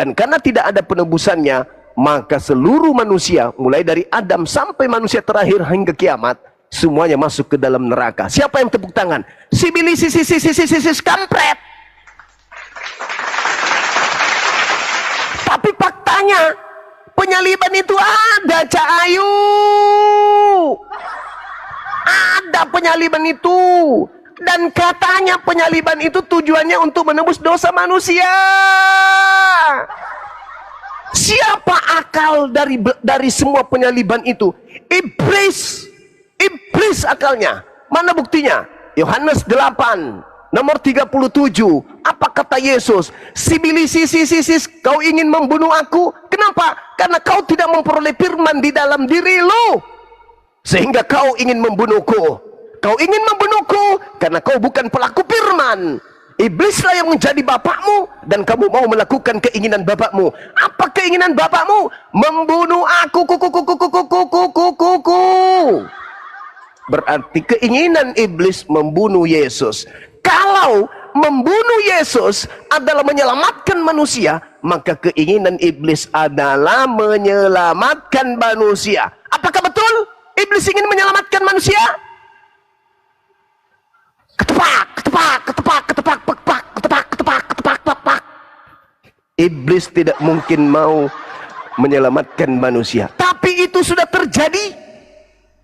Dan karena tidak ada penebusannya, maka seluruh manusia, mulai dari Adam sampai manusia terakhir hingga kiamat, semuanya masuk ke dalam neraka. Siapa yang tepuk tangan? Si Billy, si kampret. Tapi faktanya, penyaliban itu ada, Cak Ayu. Ada penyaliban itu. Dan katanya penyaliban itu tujuannya untuk menebus dosa manusia. Siapa akal dari semua penyaliban itu? Iblis. Iblis akalnya. Mana buktinya? Yohanes 8 nomor 37. Apa kata Yesus? Sibilisisis, kau ingin membunuh aku? Kenapa? Karena kau tidak memperoleh firman di dalam diri lu, sehingga kau ingin membunuhku. Kau ingin membunuhku karena kau bukan pelaku firman. Iblislah yang menjadi bapakmu, dan kamu mau melakukan keinginan bapakmu. Apa keinginan bapakmu? Membunuh aku. Berarti keinginan iblis membunuh Yesus. Kalau membunuh Yesus adalah menyelamatkan manusia, maka keinginan iblis adalah menyelamatkan manusia. Apakah betul iblis ingin menyelamatkan manusia? Ketepak. Iblis tidak mungkin mau menyelamatkan manusia. Tapi itu sudah terjadi.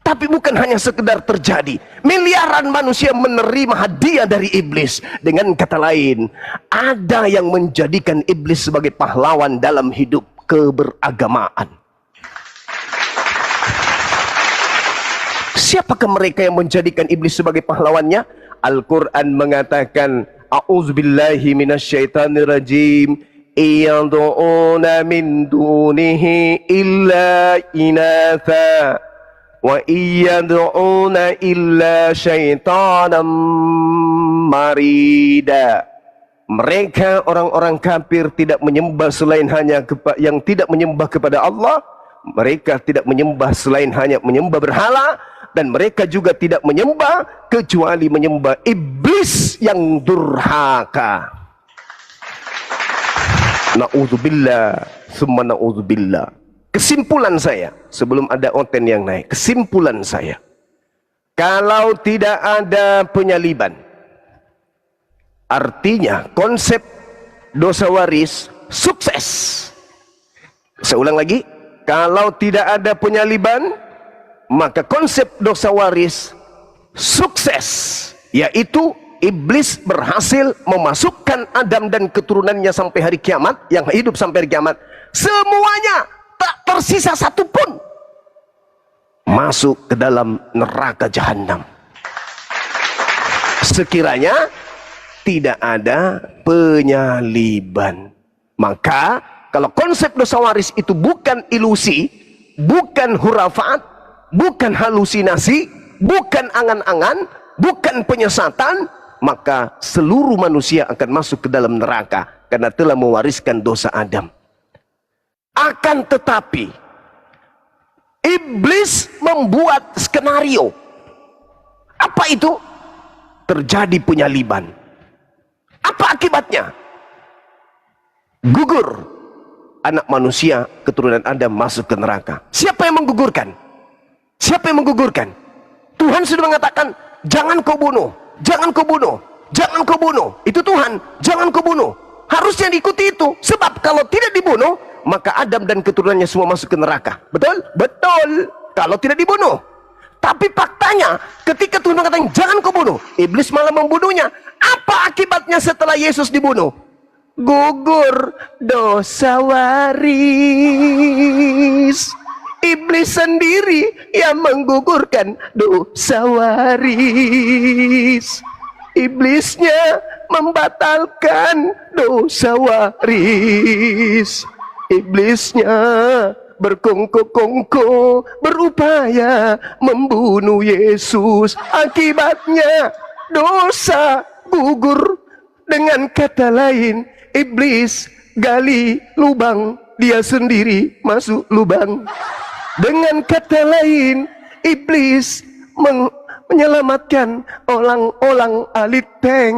Tapi bukan hanya sekedar terjadi. Miliaran manusia menerima hadiah dari iblis. Dengan kata lain, ada yang menjadikan iblis sebagai pahlawan dalam hidup keberagamaan. Siapakah mereka yang menjadikan iblis sebagai pahlawannya? Al-Quran mengatakan, A'udzubillahi minasyaitanirrajim, Iyad'una min dunihi illa inatha, wa iyad'una illa syaitanan marida. Mereka orang-orang kafir tidak menyembah selain hanya yang tidak menyembah kepada Allah. Mereka tidak menyembah selain hanya menyembah berhala, dan mereka juga tidak menyembah kecuali menyembah iblis yang durhaka. Na'udzubillah, summa na'udzubillah. Kesimpulan saya, sebelum ada oten yang naik, kesimpulan saya, kalau tidak ada penyaliban, artinya konsep dosa waris sukses. Saya ulang lagi, kalau tidak ada penyaliban, maka konsep dosa waris sukses, yaitu iblis berhasil memasukkan Adam dan keturunannya sampai hari kiamat, yang hidup sampai hari kiamat, semuanya tak tersisa satupun masuk ke dalam neraka jahanam. Sekiranya tidak ada penyaliban. Maka kalau konsep dosa waris itu bukan ilusi, bukan hurafat, bukan halusinasi, bukan angan-angan, bukan penyesatan, maka seluruh manusia akan masuk ke dalam neraka karena telah mewariskan dosa Adam. Akan tetapi iblis membuat skenario. Apa itu? Terjadi penyaliban. Apa akibatnya? Gugur anak manusia keturunan Adam masuk ke neraka. Siapa yang menggugurkan? Siapa yang menggugurkan? Tuhan sudah mengatakan, jangan kau bunuh, jangan kau bunuh, jangan kau bunuh. Itu Tuhan, jangan kau bunuh. Harusnya diikuti itu. Sebab kalau tidak dibunuh, maka Adam dan keturunannya semua masuk ke neraka. Betul? Betul. Kalau tidak dibunuh. Tapi faktanya, ketika Tuhan mengatakan jangan kau bunuh, iblis malah membunuhnya. Apa akibatnya setelah Yesus dibunuh? Gugur dosa waris. Iblis sendiri yang menggugurkan dosa waris. Iblisnya membatalkan dosa waris. Iblisnya berkongko-kongko berupaya membunuh Yesus. Akibatnya dosa gugur. Dengan kata lain, iblis gali lubang, dia sendiri masuk lubang. Dengan kata lain, iblis menyelamatkan olang-olang aliteng.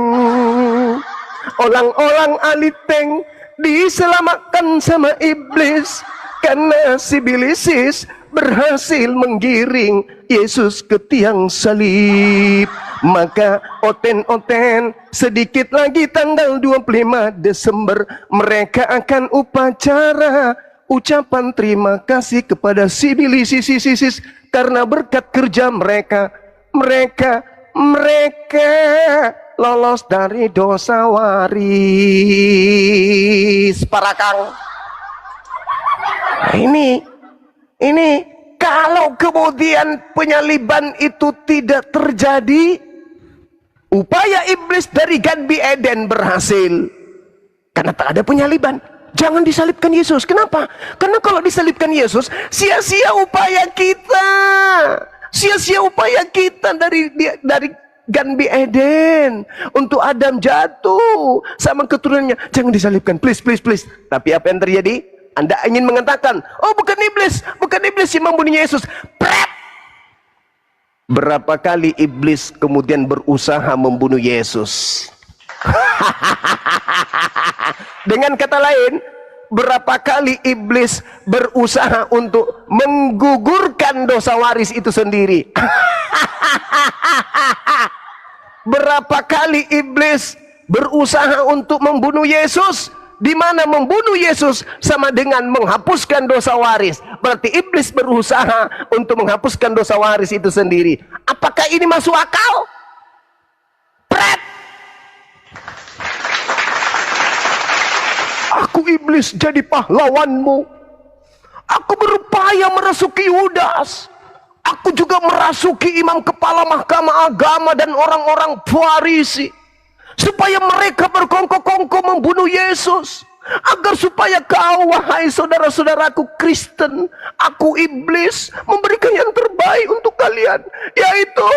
Olang-olang aliteng diselamatkan sama iblis, karena si bilisis berhasil menggiring Yesus ke tiang salib. Maka oten-oten sedikit lagi tanggal 25 Desember mereka akan upacara ucapan terima kasih kepada si bilisis karena berkat kerja mereka lolos dari dosa waris. Para Kang, nah, ini kalau kemudian penyaliban itu tidak terjadi, upaya iblis dari Ganbi Eden berhasil karena tak ada penyaliban. Jangan disalibkan Yesus. Kenapa? Karena kalau disalibkan Yesus, sia-sia upaya kita. Sia-sia upaya kita dari Ganbi Eden untuk Adam jatuh sama keturunannya. Jangan disalibkan, please. Tapi apa yang terjadi? Anda ingin mengatakan, oh bukan iblis yang membunuh Yesus. Pret! Berapa kali iblis kemudian berusaha membunuh Yesus? Dengan kata lain, berapa kali iblis berusaha untuk menggugurkan dosa waris itu sendiri? Berapa kali iblis berusaha untuk membunuh Yesus? Di mana membunuh Yesus sama dengan menghapuskan dosa waris. Berarti iblis berusaha untuk menghapuskan dosa waris itu sendiri. Apakah ini masuk akal? Pret! Aku iblis jadi pahlawanmu. Aku berupaya merasuki Yudas. Aku juga merasuki imam kepala mahkamah agama dan orang-orang Farisi, supaya mereka berkongkol-kongkol membunuh Yesus, agar supaya kau, wahai saudara-saudaraku Kristen, aku iblis, memberikan yang terbaik untuk kalian, yaitu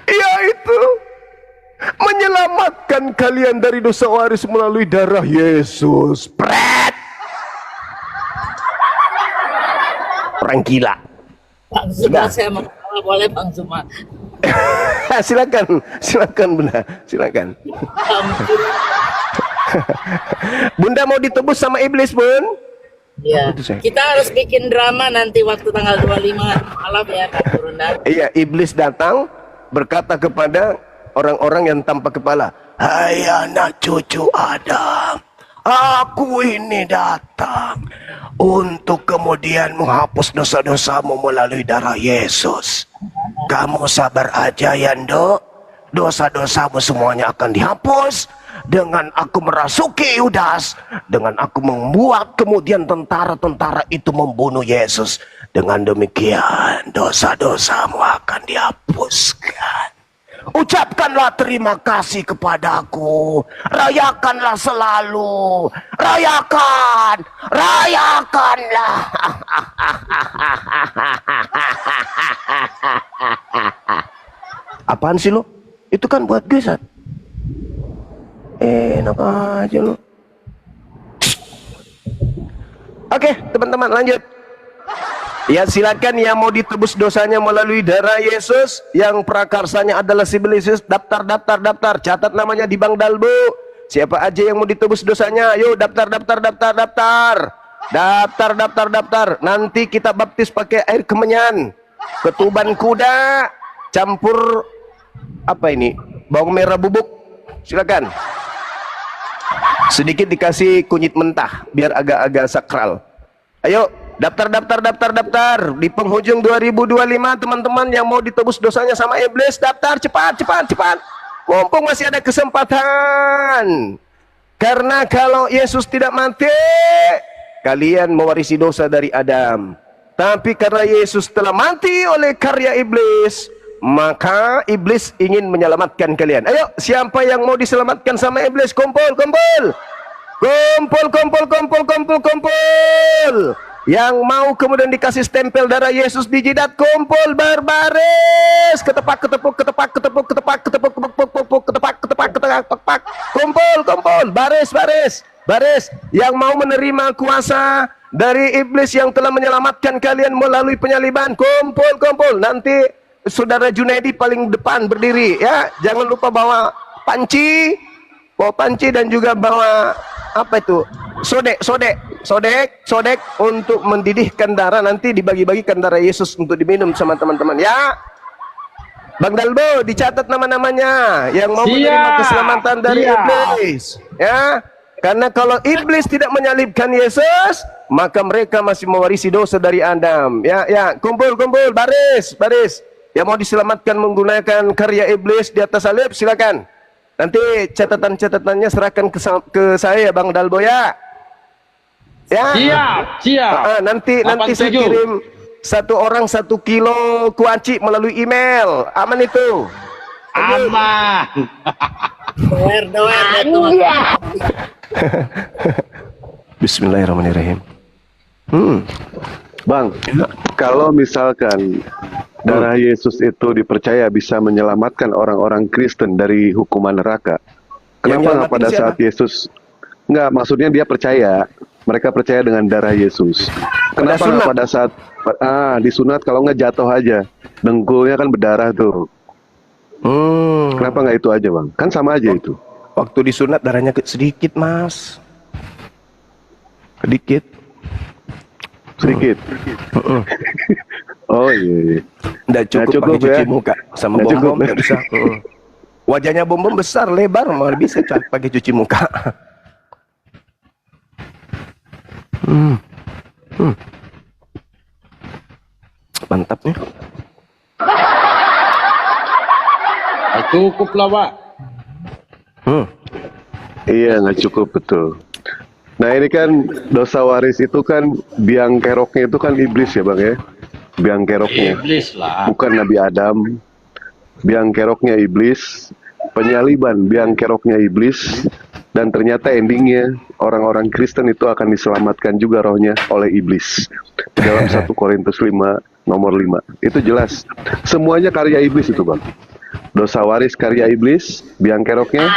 yaitu menyelamatkan kalian dari dosa waris melalui darah Yesus. Pret! Orang gila. Bang Zuma, saya mau boleh Bang Zuma. silakan Bunda, silakan. Bunda mau ditebus sama iblis, Bun? Iya. Kita harus bikin drama nanti waktu tanggal 25 malam ya, Kak Burunda. Iya, iblis datang berkata kepada orang-orang yang tanpa kepala, hai anak cucu Adam, aku ini datang untuk kemudian menghapus dosa-dosamu melalui darah Yesus. Kamu sabar aja ya, Ndok. Dosa-dosamu semuanya akan dihapus dengan aku merasuki Yudas, dengan aku membuat kemudian tentara-tentara itu membunuh Yesus. Dengan demikian dosa-dosamu akan dihapuskan. Ucapkanlah terima kasih kepadaku. Rayakanlah selalu. Rayakanlah. Apaan sih lo? Itu kan buat gesan. Enak aja lo. Oke, teman-teman lanjut. Ya silakan yang mau ditebus dosanya melalui darah Yesus, yang prakarsanya adalah si bilisis, daftar, catat namanya di Bank Dalbu. Siapa aja yang mau ditebus dosanya, ayo daftar. Nanti kita baptis pakai air kemenyan, ketuban kuda, campur apa ini, bawang merah bubuk. Silakan. Sedikit dikasih kunyit mentah biar agak-agak sakral. Ayo daftar. Di penghujung 2025 teman-teman yang mau ditebus dosanya sama iblis, daftar cepat. Mumpung masih ada kesempatan. Karena kalau Yesus tidak mati, kalian mewarisi dosa dari Adam. Tapi karena Yesus telah mati oleh karya iblis, maka iblis ingin menyelamatkan kalian. Ayo, siapa yang mau diselamatkan sama iblis? Kumpul. Yang mau kemudian dikasih stempel darah Yesus di jidat, kumpul berbaris, ketepak, kumpul, baris. Yang mau menerima kuasa dari iblis yang telah menyelamatkan kalian melalui penyaliban, kumpul. Nanti saudara Junaidi paling depan berdiri ya. Jangan lupa bawa panci dan juga bawa apa itu? Sodek untuk mendidihkan darah, nanti dibagi-bagikan darah Yesus untuk diminum sama teman-teman ya. Bang Dalbo, dicatat nama-namanya yang mau menerima keselamatan dari iblis ya. Karena kalau iblis tidak menyalibkan Yesus, maka mereka masih mewarisi dosa dari Adam ya. Kumpul baris yang mau diselamatkan menggunakan karya iblis di atas salib, silakan. Nanti catatan-catatannya serahkan ke saya Bang Dalbo ya. Siap. Nanti saya kirim satu orang 1 kilo kuaci melalui email. Aman itu? Aman. Doer. Bismillahirrahmanirrahim. Bang, kalau misalkan darah Yesus itu dipercaya bisa menyelamatkan orang-orang Kristen dari hukuman neraka, kenapa nggak pada saat Yesus, nggak, maksudnya dia percaya, mereka percaya dengan darah Yesus, kenapa nggak pada saat disunat, kalau nggak jatuh aja, dengkulnya kan berdarah tuh, kenapa nggak itu aja Bang, kan sama aja itu. Waktu disunat darahnya sedikit Mas, sedikit. Oh iya. Nggak cukup pakai cuci muka sama bom nggak bisa. Wajahnya bom besar lebar, malah bisa pakai cuci muka. Mantap nih. Cukup lah Pak. Iya, nggak cukup, betul. Nah ini kan dosa waris itu kan biang keroknya itu kan iblis ya Bang ya. Biang keroknya Iblis lah. bukan Nabi Adam. Biang keroknya iblis, penyaliban biang keroknya iblis, dan ternyata endingnya orang-orang Kristen itu akan diselamatkan juga rohnya oleh iblis. Dalam 1 Korintus 5 nomor 5 itu jelas. Semuanya karya iblis itu Bang. Dosa waris karya iblis, biang keroknya,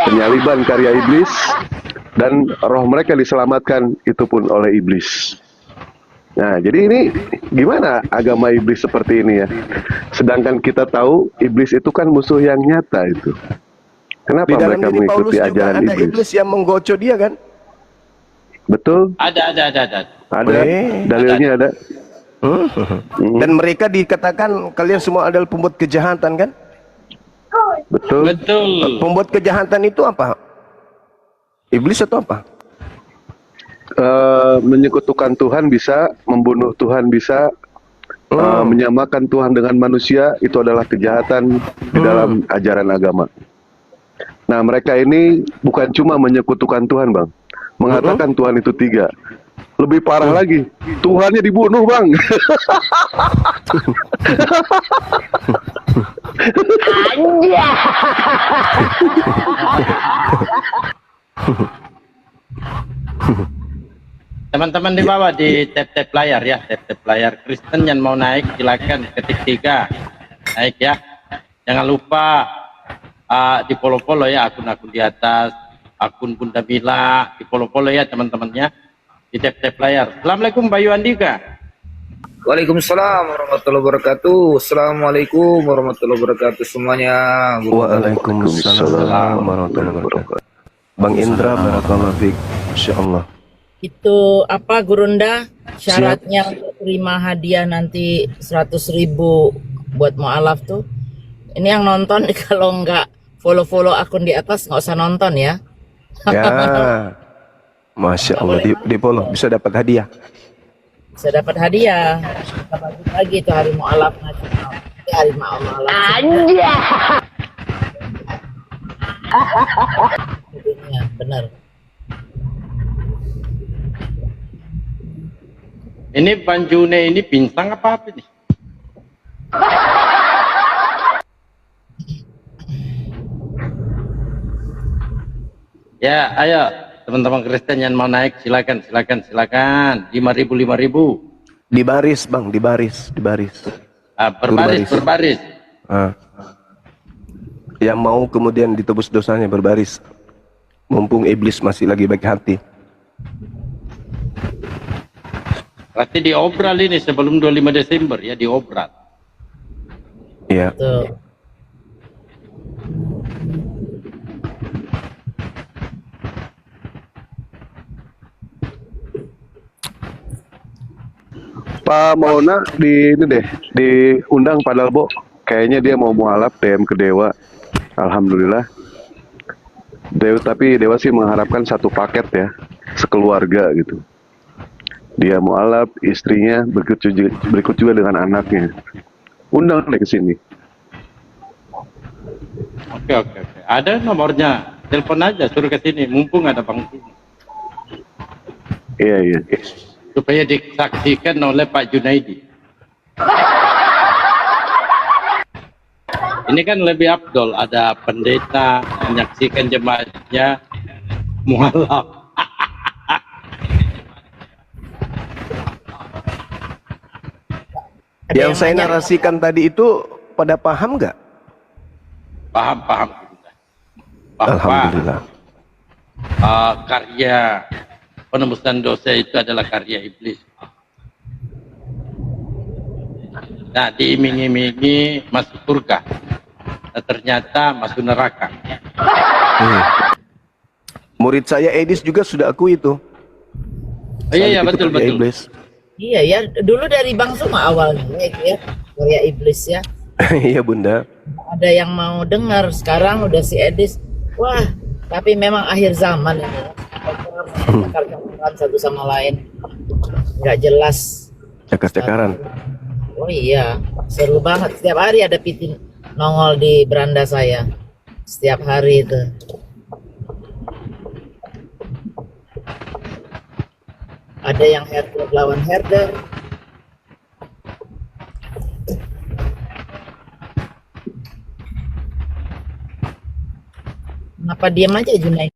penyaliban karya iblis, dan roh mereka diselamatkan itu pun oleh iblis. Nah, jadi ini gimana agama iblis seperti ini ya? Sedangkan kita tahu iblis itu kan musuh yang nyata itu. Kenapa Di dalam mereka diri mengikuti Paulus juga ajaran ada iblis yang menggoco dia kan? Betul? Ada. Ada. Dalilnya ada. Dan mereka dikatakan kalian semua adalah pembuat kejahatan kan? Betul. Pembuat kejahatan itu apa? Iblis atau apa? Menyekutukan Tuhan bisa, membunuh Tuhan bisa, menyamakan Tuhan dengan manusia itu adalah kejahatan di dalam ajaran agama. Nah mereka ini bukan cuma menyekutukan Tuhan Bang, mengatakan Tuhan itu 3. Lebih parah lagi, Tuhannya dibunuh Bang. Teman-teman di bawah di tap-tap layar ya, tap-tap layar. Kristen yang mau naik silakan ketik 3 naik ya. Jangan lupa di follow-follow ya akun-akun di atas, akun Bunda Mila, di follow-follow ya teman-temannya di tap-tap layar. Assalamualaikum Bayu Andika. Waalaikumsalam warahmatullahi wabarakatuh. Assalamualaikum warahmatullahi wabarakatuh semuanya. Waalaikumsalam warahmatullahi wabarakatuh. Bang Indra, barakallahu fiik. Insyaallah. Itu apa Gurunda syaratnya untuk terima hadiah nanti 100.000 buat mualaf tuh. Ini yang nonton kalau nggak follow akun di atas nggak usah nonton ya. Ya, Masya Allah, di follow bisa dapat hadiah. Bisa dapat hadiah. Kita bagi lagi itu hari mualaf nasional. Hari mualaf. Anjay. Benar. Ini Banjune ini bintang apa nih? Ya, ayo teman-teman Kristen yang mau naik silakan. 5.000. Di baris Bang, di baris. Berbaris. Yang mau kemudian ditebus dosanya berbaris. Mumpung iblis masih lagi baik hati. Berarti diobral ini sebelum 25 Desember ya, diobral. Iya. Tuh. Pak Mauna di ini deh, diundang padahal Bo. Kayaknya dia mau mualaf DM ke Dewa. Alhamdulillah. Tapi Dewa sih mengharapkan satu paket ya, sekeluarga gitu. Dia mualaf, istrinya, berikut juga dengan anaknya. Undang deh ke sini. Oke, oke, oke. Ada nomornya. Telepon aja, suruh ke sini. Mumpung ada Bang Suma. Iya, iya. Supaya disaksikan oleh Pak Junaidi. Ini kan lebih afdol, ada pendeta menyaksikan jemaatnya mualaf. Ada Yang saya nanya, narasikan tadi itu pada paham nggak? Paham, paham. Bahwa Alhamdulillah. karya penebusan dosa itu adalah karya iblis. Nah, diiming-imingi masuk surga. Nah, ternyata masuk neraka. Murid saya Edis juga sudah akui itu. Oh, iya, iya, Salib itu betul, kerja betul. iblis. iya ya, dulu dari Bang Suma awalnya itu ya, karya iblis ya. Iya Bunda. Ada yang mau dengar, sekarang udah si Edis. Wah, tapi memang akhir zaman ini ya. Cakar-cakaran satu sama lain, nggak jelas. Cakar-cakaran. Oh iya, seru banget. Setiap hari ada pitin nongol di beranda saya. Setiap hari itu. Ada yang herder lawan herder. Kenapa diam aja Junaid?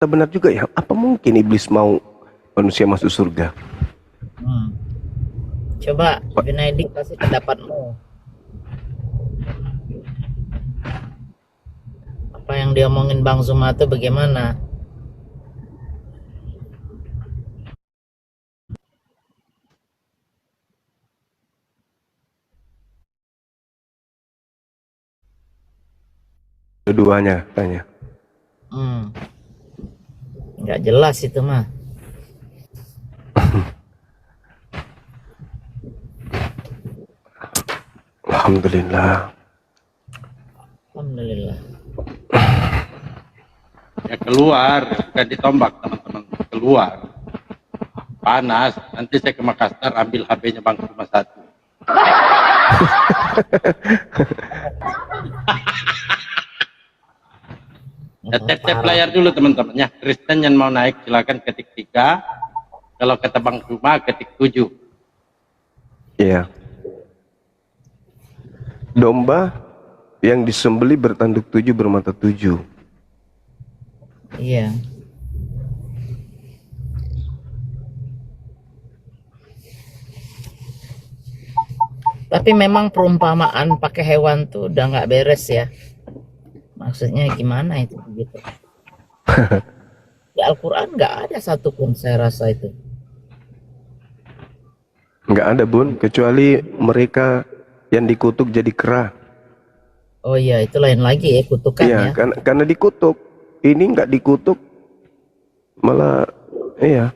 Benar juga ya. Apa mungkin iblis mau manusia masuk surga? Coba Junaidi kasih pendapatmu. Apa yang diomongin Bang Zuma itu bagaimana? Keduanya tanya. Nggak jelas itu mah. Alhamdulillah. Alhamdulillah. Ya keluar, bukan ditombak teman-teman. Keluar. Panas. Nanti saya ke Makassar ambil HP-nya Bang Suma 1. Ya, tap-tap layar dulu teman-teman ya. Kristen yang mau naik silakan ketik 3. Kalau kata Bang Suma ketik 7. Iya. Domba yang disembeli bertanduk 7 bermata 7. Iya. Tapi memang perumpamaan pakai hewan tuh udah nggak beres ya. Maksudnya gimana itu begitu? Di Al-Quran nggak ada satupun saya rasa itu. Nggak ada Bun, kecuali mereka yang dikutuk jadi kera. Oh iya, itu lain lagi ya kutukan Iya, ya. karena dikutuk. Ini nggak dikutuk, malah iya.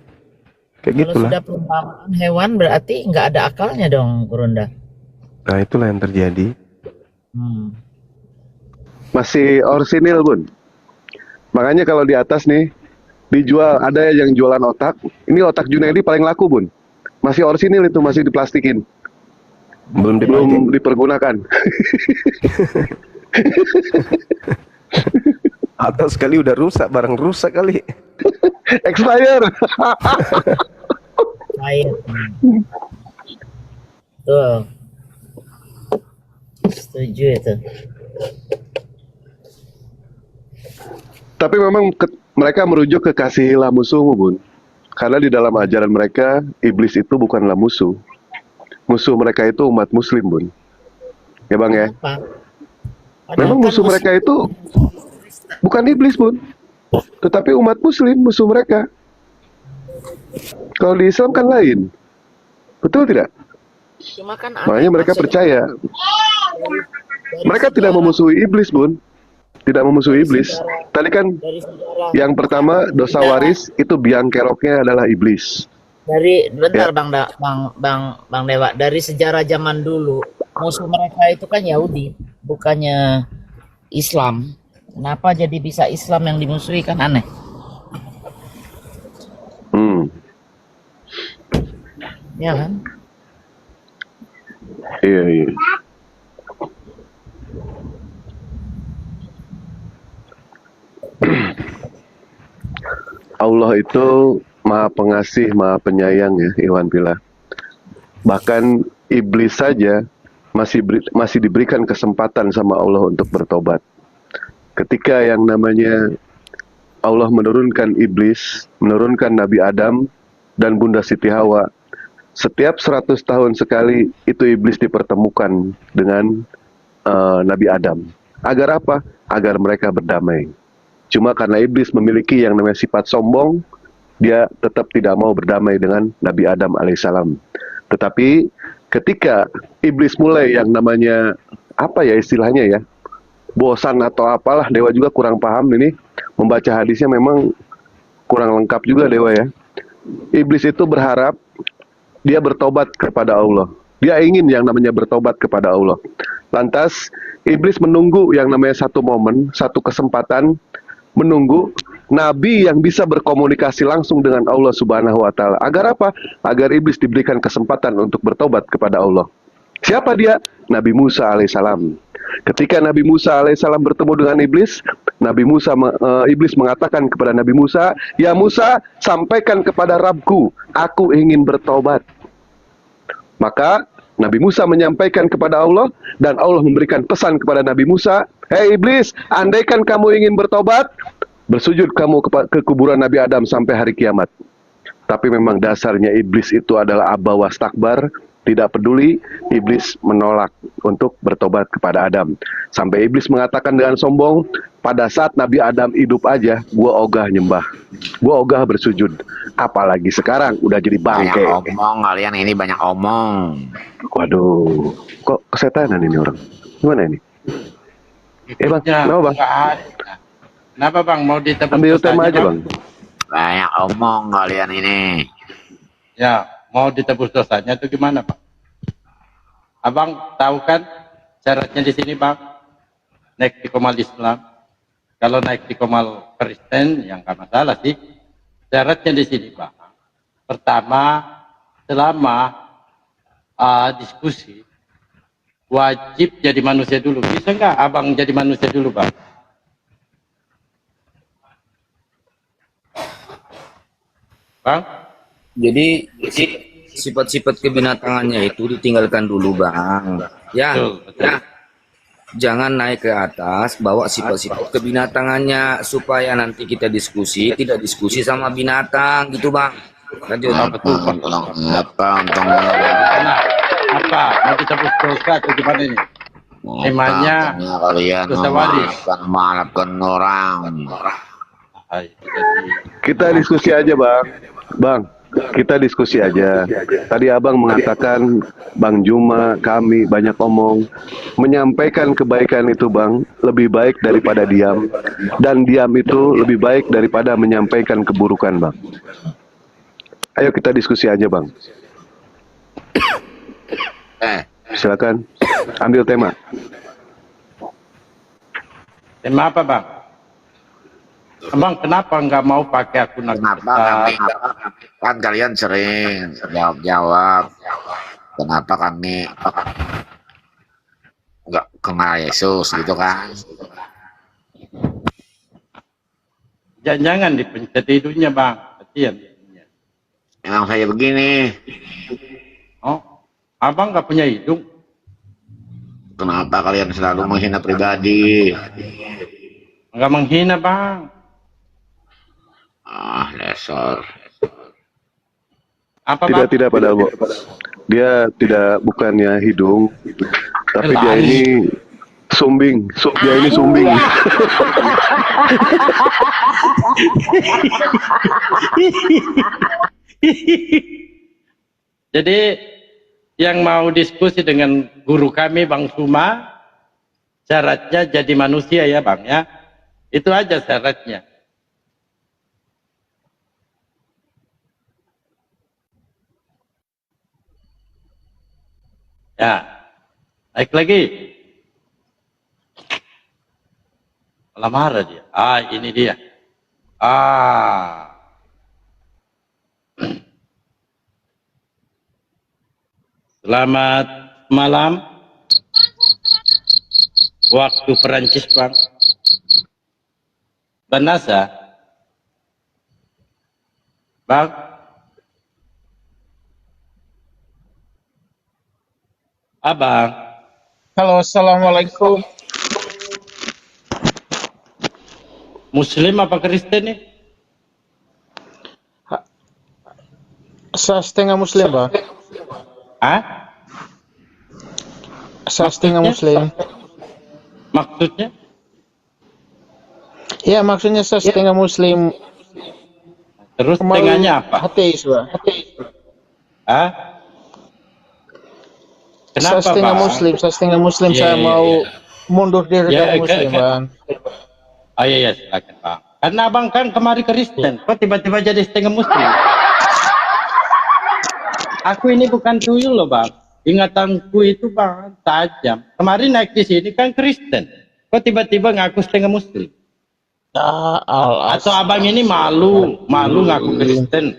Kayak Kalau gitulah. sudah perumpamaan hewan berarti nggak ada akalnya dong, Gurunda. Nah, itulah yang terjadi. Masih orsinil Bun. Makanya kalau di atas nih dijual, ada yang jualan otak. Ini otak Junaidi paling laku Bun. Masih orsinil itu, masih diplastikin. Belum dipakai. Belum dipergunakan. Atas sekali udah rusak, barang rusak kali. Expire. Lain. Tuh. Setuju itu. Tapi memang mereka merujuk ke kasihilah musuhmu Bun. Karena di dalam ajaran mereka, iblis itu bukanlah musuh. Musuh mereka itu umat muslim Bun. Ya Bang ya. Apa? Memang musuh mereka itu bukan iblis Bun, tetapi umat muslim musuh mereka. Kalau di Islam kan lain. Betul tidak? Cuma kan aneh, Makanya mereka maksudnya percaya. dari Mereka tidak sejarah, memusuhi iblis, Bun. Tidak memusuhi dari iblis. sejarah, Tadi kan dari sejarah, yang pertama dosa sejarah waris itu biang keroknya adalah iblis. dari Ya. bentar Bang Dewa, dari sejarah zaman dulu musuh mereka itu kan Yahudi, bukannya Islam. Kenapa jadi bisa Islam yang dimusuhi, kan aneh. Hmm. Ya kan? Iya, iya. Allah itu Maha Pengasih, Maha Penyayang ya, Iwan Pila. Bahkan iblis saja masih diberikan kesempatan sama Allah untuk bertobat. Ketika yang namanya Allah menurunkan iblis, menurunkan Nabi Adam dan Bunda Siti Hawa, setiap 100 tahun sekali itu iblis dipertemukan dengan Nabi Adam. Agar apa? Agar mereka berdamai. Cuma karena iblis memiliki yang namanya sifat sombong, dia tetap tidak mau berdamai dengan Nabi Adam alaihissalam. Tetapi ketika iblis mulai yang namanya apa ya istilahnya ya, bosan atau apalah, Dewa juga kurang paham ini, membaca hadisnya memang kurang lengkap juga Dewa ya. Iblis itu berharap dia bertobat kepada Allah. Dia ingin yang namanya bertobat kepada Allah. Lantas iblis menunggu yang namanya satu momen, satu kesempatan, menunggu nabi yang bisa berkomunikasi langsung dengan Allah Subhanahu wa taala. Agar apa? Agar iblis diberikan kesempatan untuk bertobat kepada Allah. Siapa dia? Nabi Musa alaihissalam. Ketika Nabi Musa alaihissalam bertemu dengan iblis, iblis mengatakan kepada Nabi Musa, "Ya Musa, sampaikan kepada Rabbku, aku ingin bertobat." Maka Nabi Musa menyampaikan kepada Allah, dan Allah memberikan pesan kepada Nabi Musa, "Hei iblis, andaikan kamu ingin bertobat, bersujud kamu ke kuburan Nabi Adam sampai hari kiamat." Tapi memang dasarnya iblis itu adalah aba wastakbar, tidak peduli. Iblis menolak untuk bertobat kepada Adam. Sampai iblis mengatakan dengan sombong, pada saat Nabi Adam hidup aja, gua ogah nyembah, gua ogah bersujud. Apalagi sekarang udah jadi bangke. Banyak omong kalian ini, banyak omong. Waduh, kok kesetanan ini orang? Gimana ini? Bang, Ya, kenapa bang? nggak ada. Kenapa bang? Mau ditebus Ambil terus tema aja bang. Banyak omong kalian ini. Ya, mau ditebus dosanya itu gimana bang? Abang tahu kan syaratnya di sini bang? Naik di komal Islam. Kalau naik di komal Kristen, yang nggak masalah sih. Syaratnya di sini bang. Pertama, selama diskusi, wajib jadi manusia dulu. Bisa nggak abang jadi manusia dulu bang? Bang? Jadi sifat-sifat kebinatangannya itu ditinggalkan dulu bang. Ya, Betul, betul. ya. Jangan naik ke atas, bawa sifat-sifat kebinatangannya supaya nanti kita diskusi, tidak diskusi sama binatang gitu bang. Lanjut. betul, Bang. Apa untung Apa? Mau ditebus dosa atau gimana ini? Temanya kalian dosa waris. memaafkan orang. Hai, jadi Kita diskusi aja bang. Bang, kita diskusi aja. Tadi abang mengatakan Bang Juma, kami banyak omong. Menyampaikan kebaikan itu bang, lebih baik daripada diam. Dan diam itu lebih baik daripada menyampaikan keburukan bang. Ayo kita diskusi aja bang. Silakan, ambil tema. tema apa bang? Abang kenapa nggak mau pakai akun Kenapa kita? kami, kan kalian sering jawab, kenapa kami nggak kenal Yesus gitu kan? Jangan dipencet hidungnya bang, kasihan hidungnya. Memang saya begini, Oh, abang nggak punya hidung? kenapa kalian selalu menghina pribadi? Nggak menghina bang. Ah, dasar. Apa bang? Tidak padahal bu. Dia tidak, bukannya hidung, tapi dia ini sumbing. Dia ini sumbing. Jadi yang mau diskusi dengan guru kami Bang Suma, syaratnya jadi manusia ya Bang ya. Itu aja syaratnya. Ya, naik lagi. Malah marah dia. Ah, ini dia. Ah. Selamat malam. Waktu Perancis, Bang. Banasa. Bang. Abang. Halo, assalamualaikum. Muslim apa Kristen nih? Saya setengah Muslim, Bang. Hah? Saya setengah Muslim. Maksudnya? Ya, maksudnya saya setengah Muslim. Terus tengahnya apa? Ateis, Bang. Hah? Saya Kenapa, setengah Bang? Muslim. Saya setengah Muslim. Iya, Saya iya, mau iya. mundur diri Ya, dari Muslim, Bang. Oh iya, silakan Bang. Karena Abang kan kemari Kristen, kok tiba-tiba jadi setengah Muslim? Aku ini bukan tuyul loh Bang. Ingatanku itu Bang tajam. Kemarin naik di sini kan Kristen, kok tiba-tiba ngaku setengah Muslim? Atau Abang ini malu ngaku Kristen?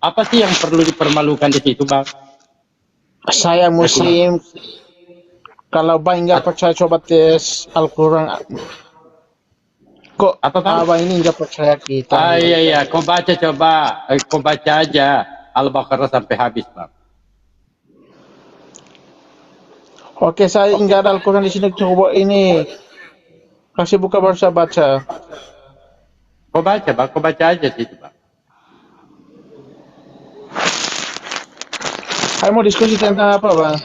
Apa sih yang perlu dipermalukan di situ Bang? Saya Muslim. Kalau Bang nggak percaya, coba tes Al-Quran. Kok Apa, Bang? Abang ini nggak percaya kita? Ah iya, kau baca coba, kau baca aja Al-Baqarah sampai habis Bang. Oke, saya nggak ada Al-Quran di sini. Coba ini. Kasih buka baru saya baca. Kau baca Bang, kau baca aja situ Bang. Saya mau diskusi tentang apa, Bang?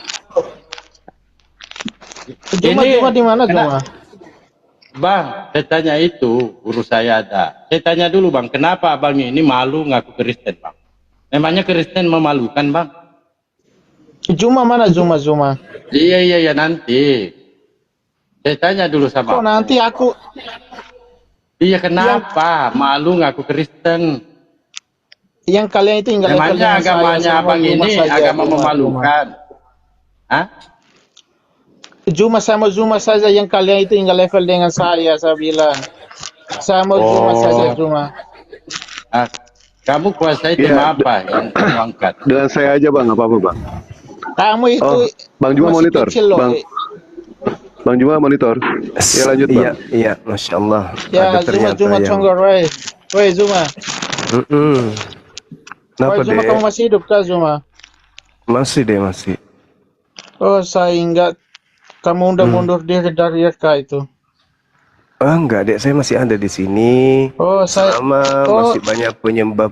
Cuma di mana, Cuma? Bang, saya tanya itu, guru saya ada. Saya tanya dulu Bang, kenapa Abang ini malu ngaku Kristen Bang? Memangnya Kristen memalukan Bang? Zuma mana Zuma? Iya, nanti. Saya tanya dulu sama Kok nanti aku... Iya, kenapa malu ngaku Kristen? Yang kalian itu tinggal Memangnya agamanya Abang ini agama memalukan? Hah? Zuma sama Zuma saja, yang kalian itu tinggal level dengan saya bilang. Saya mau Zuma saja, Zuma. Ah, kamu kuasai tema apa yang kamu angkat? Dengan saya aja Bang, apa-apa Bang. Kamu itu Bang Juma masih monitor. kecil loh. Bang Juma monitor. Ya lanjut Bang. Iya, Masya Allah. Ya, Ada ternyata Zuma yang... Conggor, woi Zuma. Kenapa Woi Zuma, deh? kamu masih hidup kah Zuma? Masih deh, masih. Oh, saya ingat kamu udah mundur diri dari RK itu. Enggak, dek, saya masih ada di sini. Oh, Selama masih banyak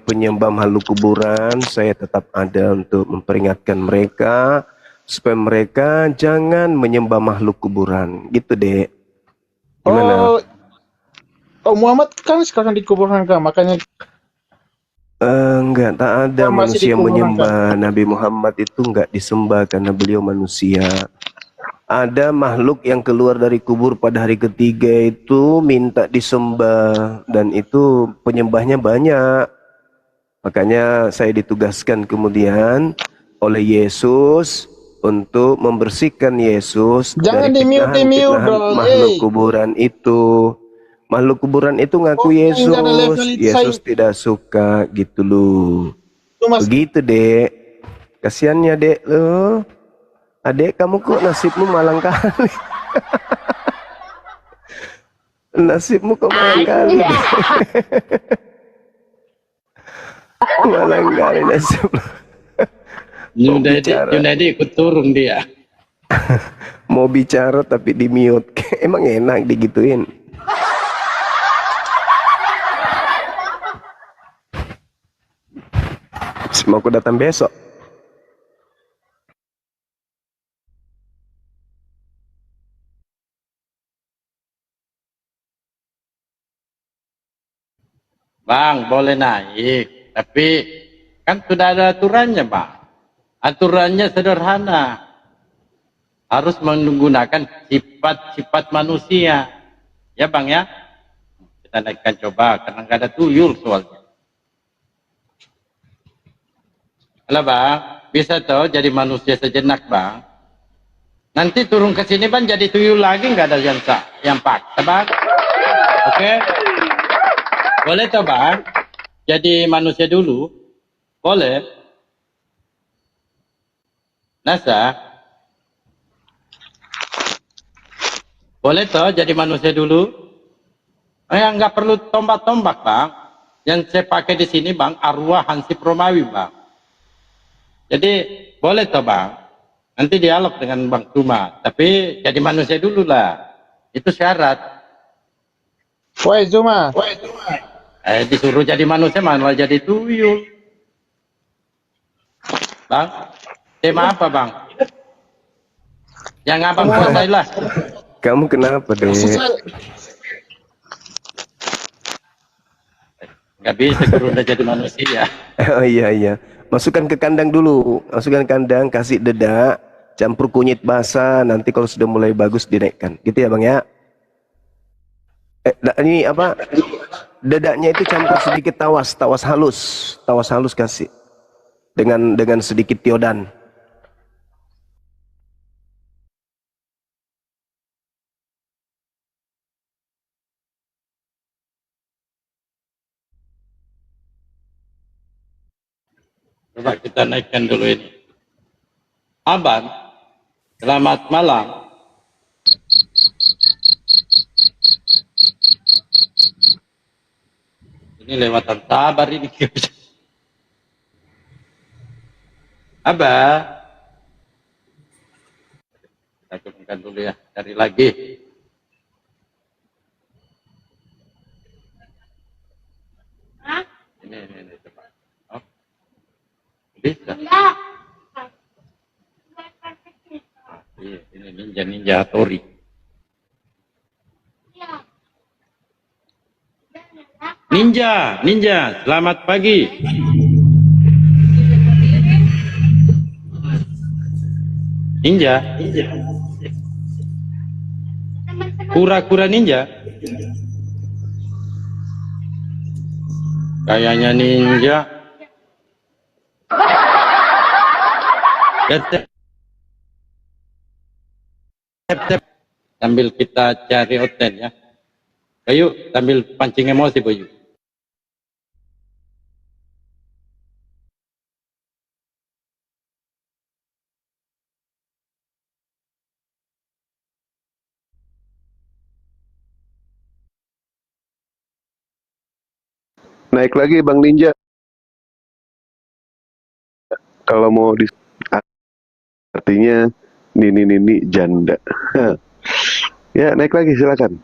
penyembah makhluk kuburan, saya tetap ada untuk memperingatkan mereka supaya mereka jangan menyembah makhluk kuburan. Gitu, dek. Gimana? Oh, Muhammad kan sekarang di kuburan kan, makanya Enggak, tak ada masih manusia dikuburkan. menyembah. Nabi Muhammad itu enggak disembah karena beliau manusia. Ada makhluk yang keluar dari kubur pada hari ketiga itu minta disembah, dan itu penyembahnya banyak. Makanya saya ditugaskan kemudian oleh Yesus untuk membersihkan Yesus Jangan dari di-mute dong, makhluk kuburan itu. Makhluk kuburan itu ngaku yang ada level Yesus. itu Yesus tidak suka gitu loh. Cuma Begitu, Dek. Kasiannya, Dek, lo. Adek, kamu kok nasibmu malang kali. Nasibmu kok malang kali. Malang kali nasib. Junedi ikut turun dia. Mau bicara tapi di mute. Emang enak digituin. Mau aku datang besok. Bang, boleh naik. Tapi kan sudah ada aturannya, Bang. Aturannya sederhana. Harus menggunakan sifat-sifat manusia. Ya Bang ya? Kita naikkan coba, karena nggak ada tuyul soalnya. Halo Bang, bisa toh jadi manusia sejenak Bang? Nanti turun ke sini Bang jadi tuyul lagi, nggak ada yang paksa Bang. Oke? Boleh toh Bang? Jadi manusia dulu? Boleh? Nasa? Boleh toh jadi manusia dulu? Nggak perlu tombak-tombak Bang. Yang saya pakai di sini Bang, arwah Hansip Romawi Bang. Jadi boleh toh Bang. Nanti dialog dengan Bang Tuma. Tapi jadi manusia dulu lah. Itu syarat. Woi Zuma, Disuruh jadi manusia malah jadi tuyul. Bang, tema apa Bang? Yang abang kuasai lah. Kamu kenapa deh? Nggak bisa Gurunda jadi manusia. Oh iya iya. Masukkan ke kandang dulu. Masukkan ke kandang, kasih dedak, campur kunyit basah. Nanti kalau sudah mulai bagus dinaikkan. Gitu ya Bang ya. Ini apa? Dedaknya itu campur sedikit tawas halus kasih. Dengan sedikit tiodan. Coba kita naikkan dulu ini. Abang, selamat malam. Ini lewatan sabar ini. Abang. Kita turunkan dulu ya, cari lagi. Ini coba. Oh. Bisa. Iya, ini ninja Tori. Ninja, selamat pagi. Ninja. Kura-kura ninja. Kayaknya ninja. Sambil kita cari hotel ya. Ayo sambil pancing emosi Bayu. Naik lagi Bang Ninja. Kalau mau di artinya nini janda. Ya, naik lagi silakan.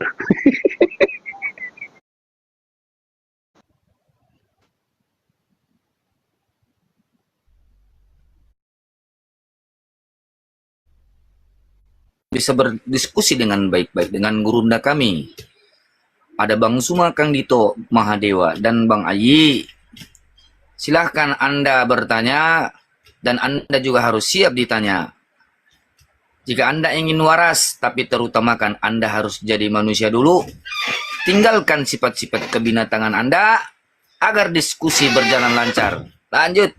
Bisa berdiskusi dengan baik-baik dengan gurunda kami. Ada Bang Suma, Kang Dito, Mahadewa, dan Bang Ayi. Silahkan Anda bertanya, dan Anda juga harus siap ditanya. Jika Anda ingin waras, tapi terutamakan Anda harus jadi manusia dulu. Tinggalkan sifat-sifat kebinatangan Anda, agar diskusi berjalan lancar. Lanjut.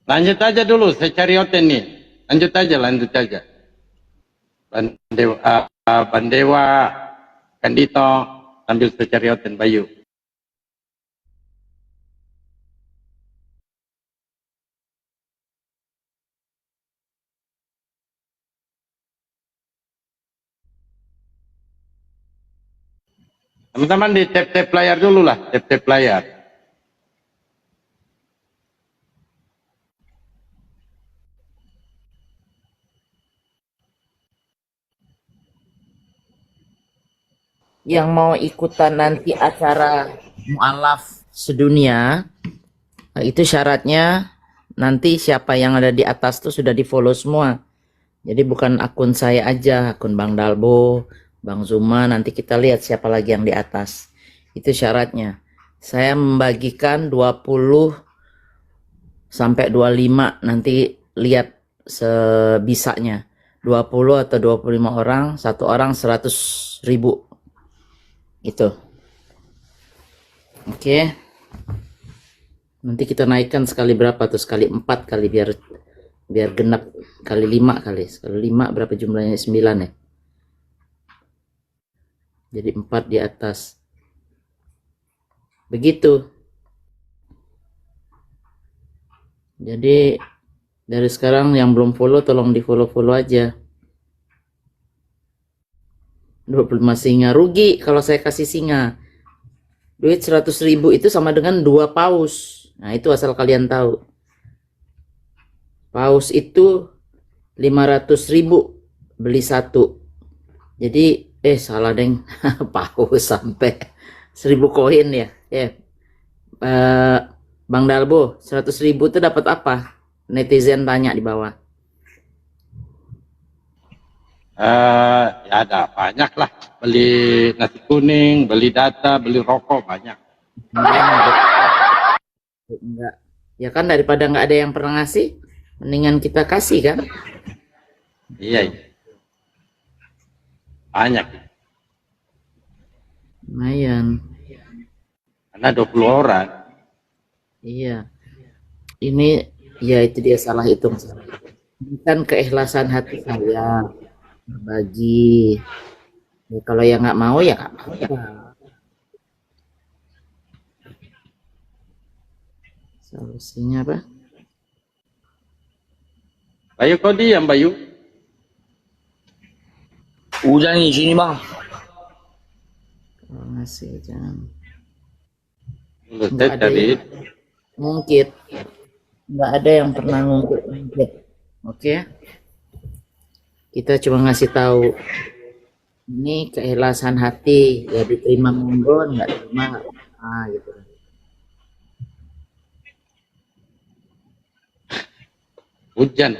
Lanjut aja dulu, saya cari hotel nih. Lanjut aja. Bandewa, Kandito, sambil saya cari hotel Bayu. Teman-teman di tap-tap layar dulu lah, tap-tap layar. Yang mau ikutan nanti acara mualaf sedunia, itu syaratnya nanti siapa yang ada di atas tuh sudah di follow semua. Jadi bukan akun saya aja, akun Bang Dalbo, Bang Zuma, nanti kita lihat siapa lagi yang di atas. Itu syaratnya. Saya membagikan 20 sampai 25, nanti lihat sebisanya. 20 atau 25 orang, satu orang 100.000. Itu. Oke. Nanti kita naikkan sekali berapa tuh? Sekali 4 kali biar genap, kali 5 kali. Sekali 5 berapa jumlahnya? 9 ya. Jadi 4 di atas. Begitu. Jadi dari sekarang yang belum follow tolong di follow aja. 25 singa. Rugi kalau saya kasih singa. Duit 100.000 itu sama dengan 2 paus. Nah itu asal kalian tahu. Paus itu 500.000 beli satu. Jadi salah deng. Paus sampai 1.000 koin ya. Bang Dalbo, 100.000 itu dapat apa? Netizen tanya di bawah. Ya ada banyak lah. Beli nasi kuning, beli data, beli rokok banyak. Enggak. Ya kan daripada nggak ada yang pernah ngasih, mendingan kita kasih kan? Iya. Banyak. Lumayan. Karena 20 orang. Iya. Ini ya itu dia salah hitung. Ini kan keikhlasan hati saya berbagi. Ya, kalau yang nggak mau ya nggak mau ya. Solusinya apa? Bayu kau diam Bayu. Hujan di sini bang. Kalau ngasih jangan. Lu Nggak ada tadi yang ngungkit. Nggak ada yang pernah ngungkit. Oke? Kita cuma ngasih tahu. Ini keikhlasan hati. Ya diterima monggo, nggak terima gitu. hujan.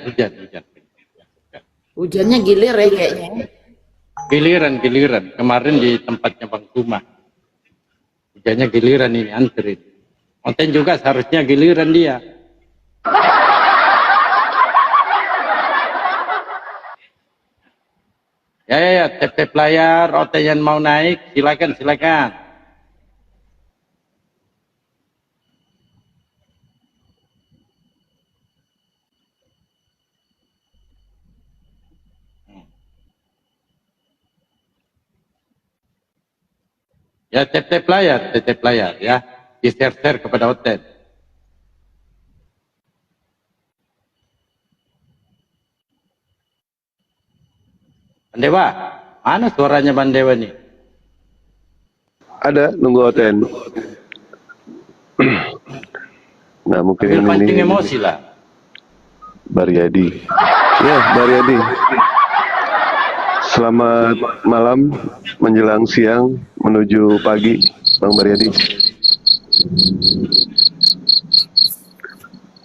Hujannya gilir ya kayaknya. Giliran. Kemarin di tempatnya Bang Zuma. Hujannya giliran ini antri. Konten juga seharusnya giliran dia. Ya, tap layar, OT yang mau naik, silakan. Ya, tap layar ya. Di-share kepada OT. Bandewa, mana suaranya Bandewa nih? Ada nunggu Oten. Nah mungkin Ambil pancing ini emosi lah. Baryadi. Ya Baryadi. Selamat malam menjelang siang menuju pagi Bang Baryadi.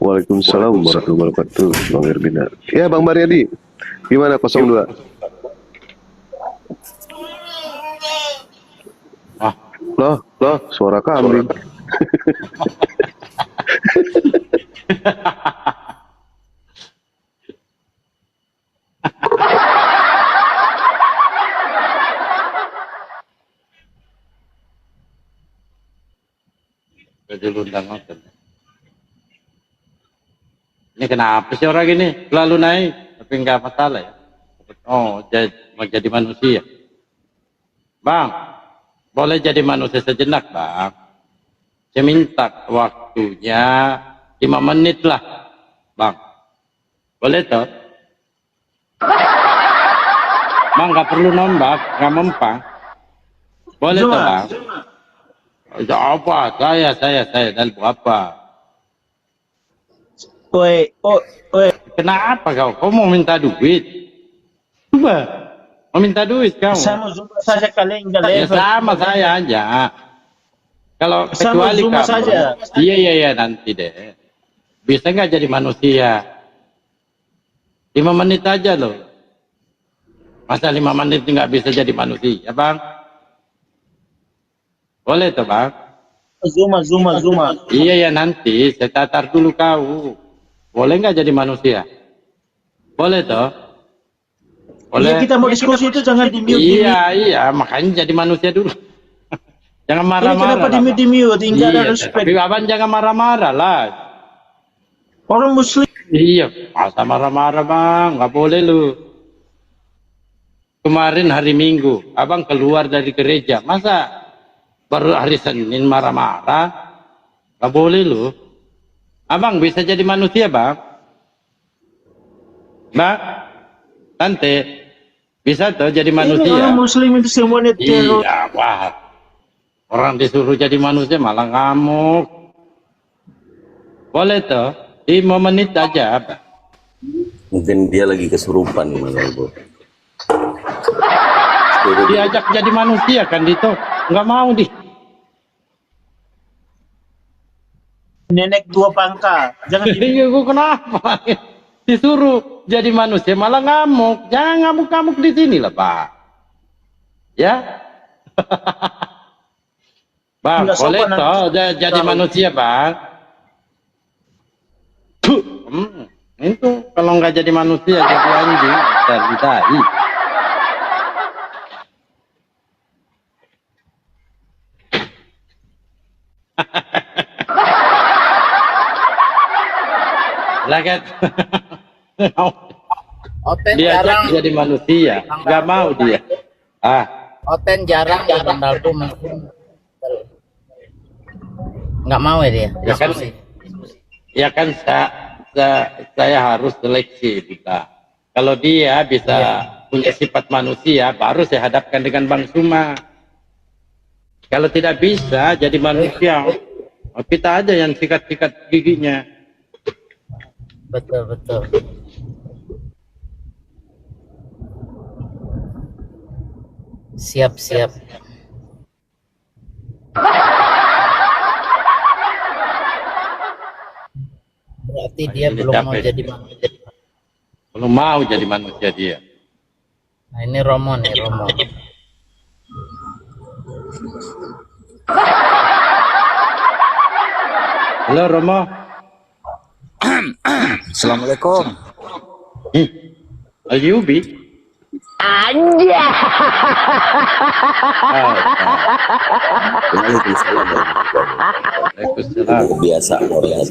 Waalaikumsalam warahmatullahi wabarakatuh Bang Erbina. Ya Bang Baryadi. Gimana 02? Loh, suara kambing. Jadi undang nonton. Ini kenapa sih orang ini selalu naik, tapi nggak masalah ya. Oh, mau jadi manusia. Bang, boleh jadi manusia sejenak, Bang. Saya minta waktunya 5 menit lah, Bang. Boleh toh? Bang, nggak perlu nombak, nggak mempang. Boleh toh, Bang? Apa? Saya dan apa? Oi. Kenapa kau? Kau mau minta duit? Coba. Mau minta duit kau? Sama Zuma saja kalian enggak Ya level. sama saya aja. Kalau Sama kecuali Zuma kamu, saja. Iya nanti deh. Bisa nggak jadi manusia? 5 menit aja loh. Masa 5 menit nggak bisa jadi manusia, Bang? Boleh tuh, Bang? Zuma. Iya ya, nanti saya tatar dulu kau. Boleh nggak jadi manusia? Boleh toh? Iya, Boleh. kita mau diskusi itu jangan di-mute. Iya, makanya jadi manusia dulu. Jangan Ini marah-marah kenapa lah, di-mute, Bang. di-mute? Enggak ada Iya, respect. tapi abang jangan marah-marah lah. Orang muslim. Iya, masa marah-marah, Bang? Nggak boleh lu. Kemarin hari Minggu, abang keluar dari gereja. Masa baru hari Senin marah-marah? Nggak boleh lu. Abang bisa jadi manusia, Bang? Bang? Nanti bisa tuh jadi Ini manusia. orang muslim itu semuanya teror. Iya, wah. Orang disuruh jadi manusia malah ngamuk. Boleh tuh, 5 menit aja. Mungkin dia lagi kesurupan malah, Bu. Diajak jadi manusia kan itu, nggak mau di. Nenek 2 pangkal. Jangan di Iya, gua kenapa? Disuruh jadi manusia malah ngamuk. Jangan ngamuk-ngamuk di sini lah, Pak. Ya. Bang, Nggak boleh sopan toh nanti. jadi manusia, Bang. Itu kalau nggak jadi manusia jadi anjing, jadi tai. Lagat. Oten Dia jarang, jadi manusia, nggak mau dia. Oten jarang ya Bang Dalbo mungkin. Nggak mau ya dia. Ya kan, diskusi. ya kan saya harus seleksi kita. Kalau dia bisa punya sifat manusia, baru saya hadapkan dengan Bang Suma. Kalau tidak bisa jadi manusia, kita aja yang sikat-sikat giginya. Betul. Siap. Berarti dia Ini belum mau capek. jadi manusia. Belum mau jadi manusia dia. Nah ini Romo nih, Romo. Halo Romo. Assalamualaikum. Ayubi. Anja. Waalaikumsalam. Waalaikumsalam. Biasa orang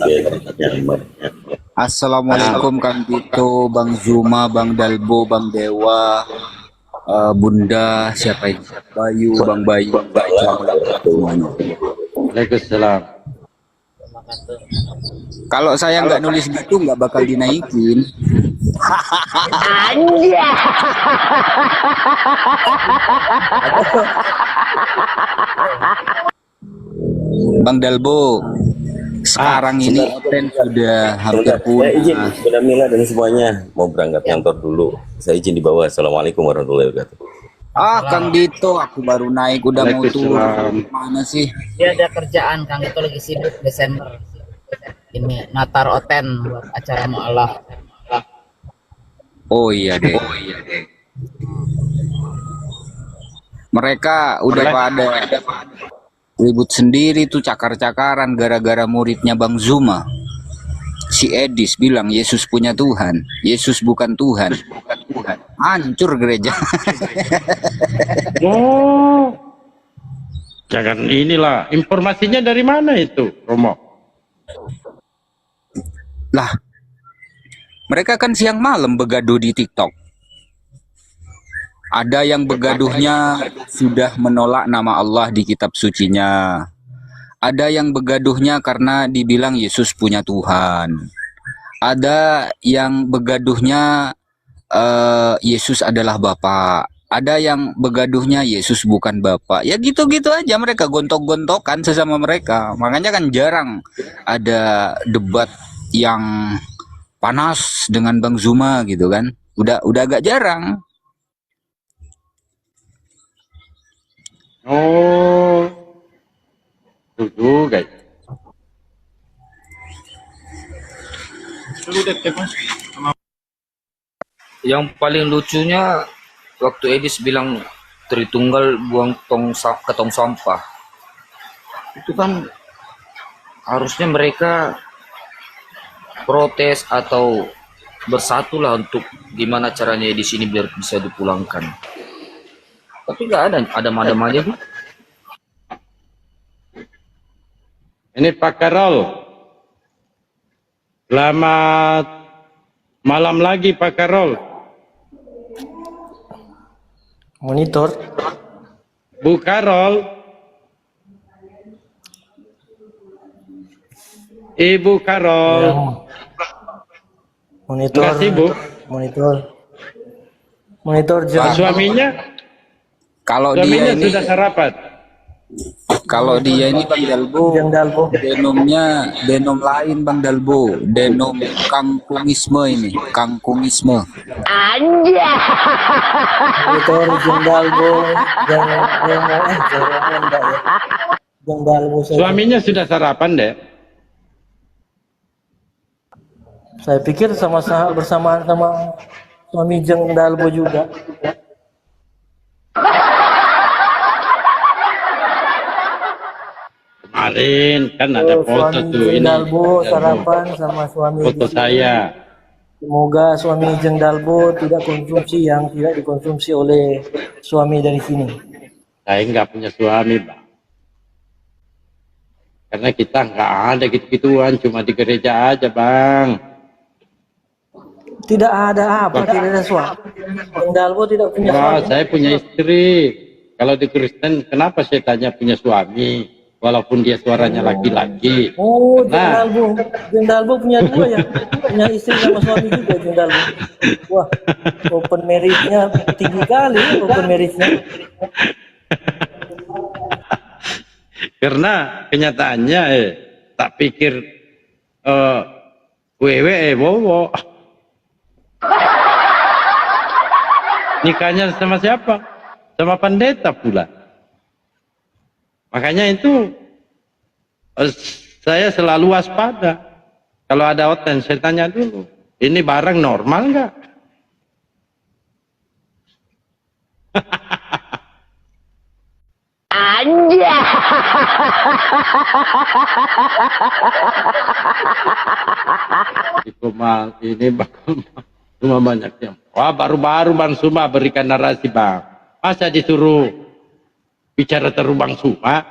Assalamualaikum Kang Tito, Bang Zuma, Bang Dalbo, Bang Dewa, Bunda, siapa ini? Bayu, Bang Bayu, semuanya. Waalaikumsalam. Kalau saya nggak nulis gitu nggak bakal dinaikin. Anja. Bang Dalbo, sekarang ini Oten sudah hampir Saya izin punah. Bunda Mila dan semuanya mau berangkat kantor dulu. Saya izin di bawah. Assalamualaikum warahmatullahi wabarakatuh. Kang Dito, aku baru naik udah mau turun. Waalaikumsalam. Mana sih? Dia ada kerjaan, Kang itu lagi sibuk Desember. Ini natar Oten buat acara mualaf. Oh iya deh. Mereka udah pada ribut sendiri tuh, cakar-cakaran gara-gara muridnya Bang Zuma. Si Edis bilang Yesus punya Tuhan, Yesus bukan Tuhan. Hancur gereja. Oh. Jangan inilah. Informasinya dari mana itu, Romo? Lah, mereka kan siang malam begaduh di TikTok. Ada yang begaduhnya sudah menolak nama Allah di kitab sucinya. Ada yang begaduhnya karena dibilang Yesus punya Tuhan. Ada yang begaduhnya Yesus adalah Bapa. Ada yang begaduhnya Yesus bukan Bapa. Ya gitu-gitu aja mereka gontok-gontokan sesama mereka. Makanya kan jarang ada debat yang panas dengan Bang Zuma gitu kan. Udah agak jarang. Oh. Tuh, guys. Yang paling lucunya waktu Edis bilang Tritunggal buang ke tong sampah. Itu kan harusnya mereka protes atau bersatulah untuk gimana caranya di sini biar bisa dipulangkan. Tapi nggak ada, adem-adem aja tuh. Ini Pak Karol. Selamat malam lagi Pak Karol. Monitor. Bu Karol. Ibu Karol. Ya. Monitor. Terima kasih, Bu. Monitor. Monitor Pak suaminya? Kalau dia Suaminya ini, sudah sarapan. kalau dia ini Bang Dalbo, Yang Dalbo. denomnya denom lain Bang Dalbo, denom kangkungisme ini, kangkungisme. Monitor Jeng Dalbo. Jeng enggak ya. Jeng Dalbo Suaminya sudah sarapan deh. saya pikir bersamaan sama suami Jeng Dalbo juga. Kemarin kan ada foto Suami tuh Jeng ini. Dalbo sarapan sama suami Foto di sini. saya. Semoga suami Jeng Dalbo tidak konsumsi yang tidak dikonsumsi oleh suami dari sini. Saya nggak punya suami, Bang. Karena kita nggak ada gitu-gituan, cuma di gereja aja, Bang. Tidak ada apa, tidak ada suami. Jeng Dalbo tidak punya Wah, suami. saya punya istri. Kalau di Kristen, kenapa saya tanya punya suami? Walaupun dia suaranya laki-laki. Oh, Jeng Nah. Dalbo. Jeng Dalbo punya dua ya. Punya istri sama suami juga Jeng Dalbo. Wah, open marriage-nya tinggi kali ya, open marriage-nya. Karena kenyataannya, tak pikir wewe bowo. Nikahnya sama siapa? Sama pendeta pula. Makanya itu saya selalu waspada. Kalau ada hotel, saya tanya dulu, ini barang normal nggak? Di Kumal ini cuma banyak yang. Wah, baru-baru Bang Suma berikan narasi, Bang. Masa disuruh bicara terus Bang Suma?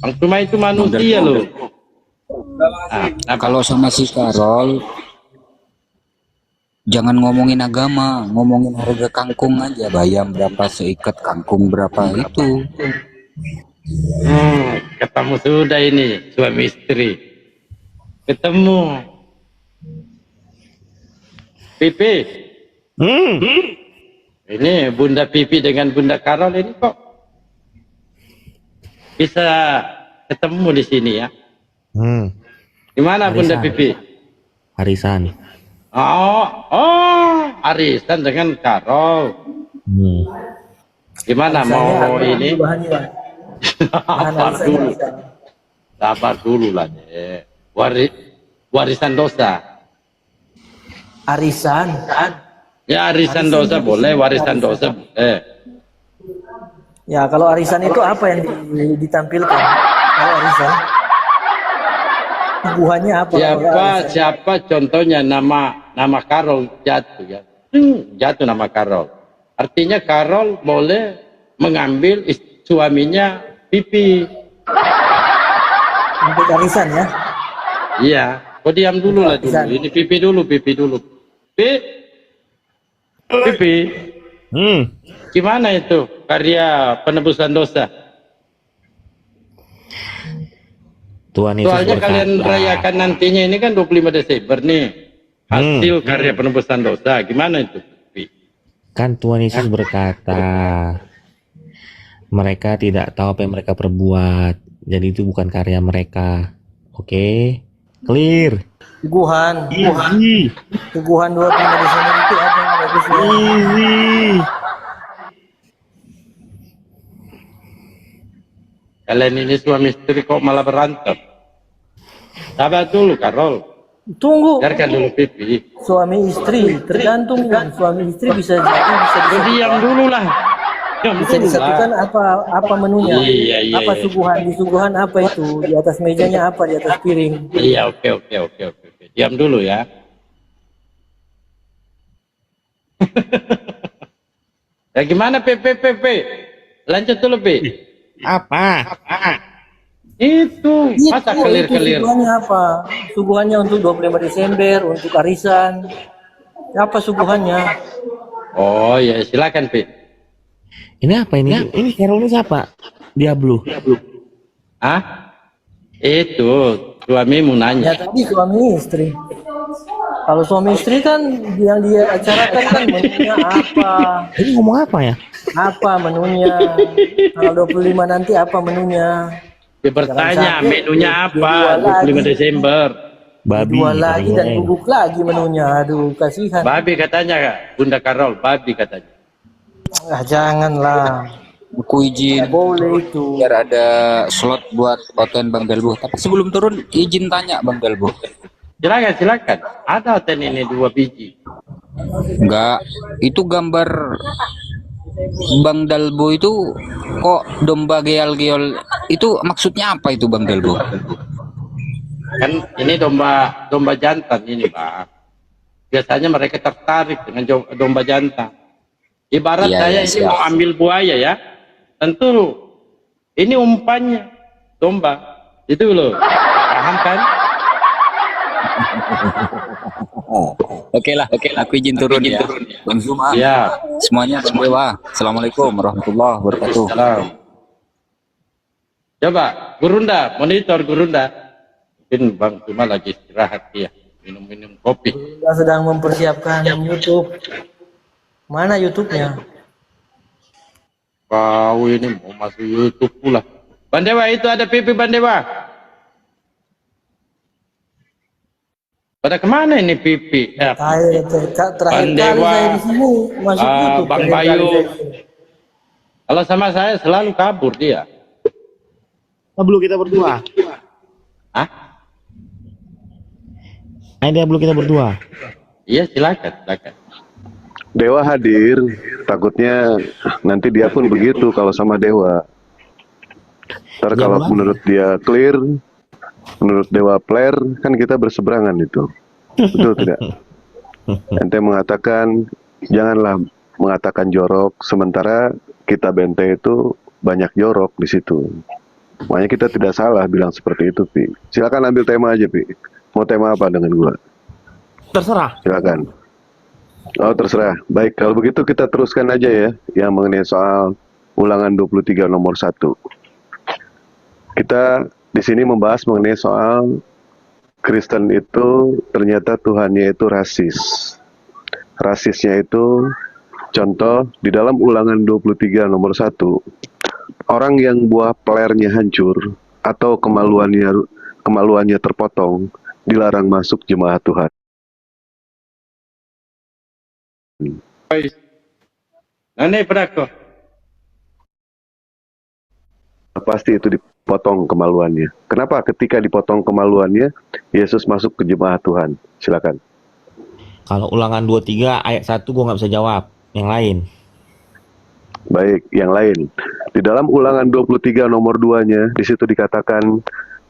Bang Suma itu manusia loh. Nah, Kalau sama si Karol, jangan ngomongin agama, ngomongin harga kangkung aja, bayam berapa seikat, kangkung berapa itu. ketemu sudah ini suami istri. Ketemu. Pipi. Ini Bunda Pipi dengan Bunda Karol ini kok bisa ketemu di sini ya. Gimana Bunda Pipi? Arisan. Oh, arisan dengan Karol. Gimana mau ini? Sabar dulu lah deh. Warisan dosa. Arisan. Ya arisan dosa boleh, warisan dosa boleh. Ya, kalau arisan itu apa yang ditampilkan? Kalau arisan, tubuhannya apa? Siapa contohnya nama Karol jatuh ya. Jatuh nama Karol. Artinya Karol boleh mengambil suaminya Pipi. Untuk arisan ya? Iya. Kau diam dulu lah dulu. Ini Pipi dulu. Pipi. Gimana itu karya penebusan dosa? Tuhan Yesus Soalnya berkata, kalian rayakan nantinya ini kan 25 Desember nih. Hasil karya penebusan dosa. Gimana itu? kan Tuhan Yesus berkata, mereka tidak tahu apa yang mereka perbuat. Jadi itu bukan karya mereka. Oke? Clear. Teguhan. Easy. Teguhan 25 Desember itu apa yang bagusnya? Easy. Kalian ini suami istri kok malah berantem? Sabar dulu, Karol. Tunggu. Biarkan dulu Pipi. Suami istri tergantung nih. Suami istri bisa jadi bisa Lu diam disatukan. dulu lah. Diam Bisa dulu disatukan lah. apa menunya? Iya. Apa suguhan? Di suguhan apa itu? Di atas mejanya apa? Di atas piring. Iya, oke. Diam dulu ya. Ya gimana P? Lanjut dulu P. Apa? Itu masa Itu kelir-kelir. suguhannya apa? Suguhannya untuk 25 Desember, untuk arisan. Apa suguhannya? Oh ya silakan P. Ini apa ini? Ini Carol ini siapa? Diablo. Ah? Itu suamimu Ya nanya. tadi suami istri. Kalau suami istri kan yang dia acarakan kan menunya apa? Ini ngomong apa ya? Apa menunya? Tanggal 25 nanti apa menunya? Dia bertanya sampai menunya apa dijual 25 lagi. Desember. Babi. Dua lagi dan katanya. bubuk lagi menunya. Aduh, kasihan. Babi katanya Kak. Bunda Karol, babi katanya. Ah, janganlah. Aku izin Nggak boleh itu. biar ada slot buat OTN Bang Delbo. Tapi sebelum turun izin tanya Bang Delbo. Silakan. Ada OTN ini 2 biji. Enggak, itu gambar Bang Delbo itu kok domba geol-geol itu maksudnya apa itu Bang Delbo? Kan ini domba jantan ini Bang. Biasanya mereka tertarik dengan domba jantan. Ibarat Iya, saya iya, ini siap. mau ambil buaya ya. Tentu ini umpannya domba. Itu loh. Paham kan? Oke lah, aku izin turun ya. Bang Zuma. Iya. Semuanya Bang Dewa. Assalamualaikum warahmatullahi wabarakatuh. Salam. Coba Gurunda, monitor Gurunda. Mungkin Bang Zuma lagi istirahat dia. Minum-minum kopi. Kita sedang mempersiapkan YouTube. Mana YouTube-nya? Kau ini mau masuk YouTube pula. Bandewa itu ada pipi Bandewa. Pada kemana ini pipi? Terakhir Bang kali Dewa, saya di sini masuk YouTube. Bang terakhir kali Bayu. saya di sini. Kalau sama saya selalu kabur dia. Belum kita berdua. Hah? Ini belum kita berdua. Iya silakan. Dewa hadir, takutnya nanti dia pun begitu kalau sama Dewa. Ntar kalau Dewa. menurut dia clear, menurut Dewa player, kan kita berseberangan itu. Betul tidak? Ente mengatakan, janganlah mengatakan jorok, sementara kita bente itu banyak jorok di situ. Makanya kita tidak salah bilang seperti itu, Pi. Silakan ambil tema aja, Pi. Mau tema apa dengan gua? Terserah. Silakan. Oh, terserah. Baik, kalau begitu kita teruskan aja ya yang mengenai soal ulangan 23 nomor 1. Kita di sini membahas mengenai soal Kristen itu ternyata Tuhannya itu rasis. Rasisnya itu contoh di dalam ulangan 23 nomor 1. Orang yang buah pelernya hancur atau kemaluannya terpotong dilarang masuk jemaat Tuhan. Nane Prako. Pasti itu dipotong kemaluannya. Kenapa ketika dipotong kemaluannya Yesus masuk ke jemaat Tuhan? Silakan. Kalau ulangan 23 ayat 1 gua nggak bisa jawab. Yang lain. Baik, yang lain. Di dalam ulangan 23 nomor 2-nya, di situ dikatakan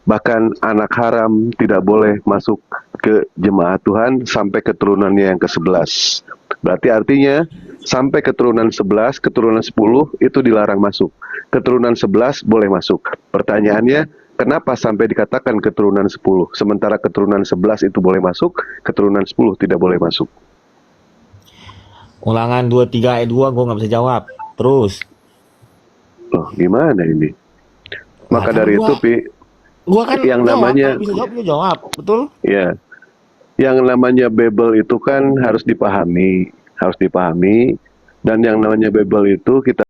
bahkan anak haram tidak boleh masuk ke jemaat Tuhan sampai keturunannya yang ke-11. Berarti artinya sampai keturunan 11, keturunan 10 itu dilarang masuk. Keturunan 11 boleh masuk. Pertanyaannya, kenapa sampai dikatakan keturunan 10? Sementara keturunan 11 itu boleh masuk, keturunan 10 tidak boleh masuk. Ulangan 23 ayat 2 gua nggak bisa jawab. Terus. Loh, gimana ini? Maka Nah, dari kan itu, Pi, Gua kan yang jawab, namanya kalau bisa jawab gua jawab. Betul? ya, yang namanya Bible itu kan harus dipahami, dan yang namanya Bible itu kita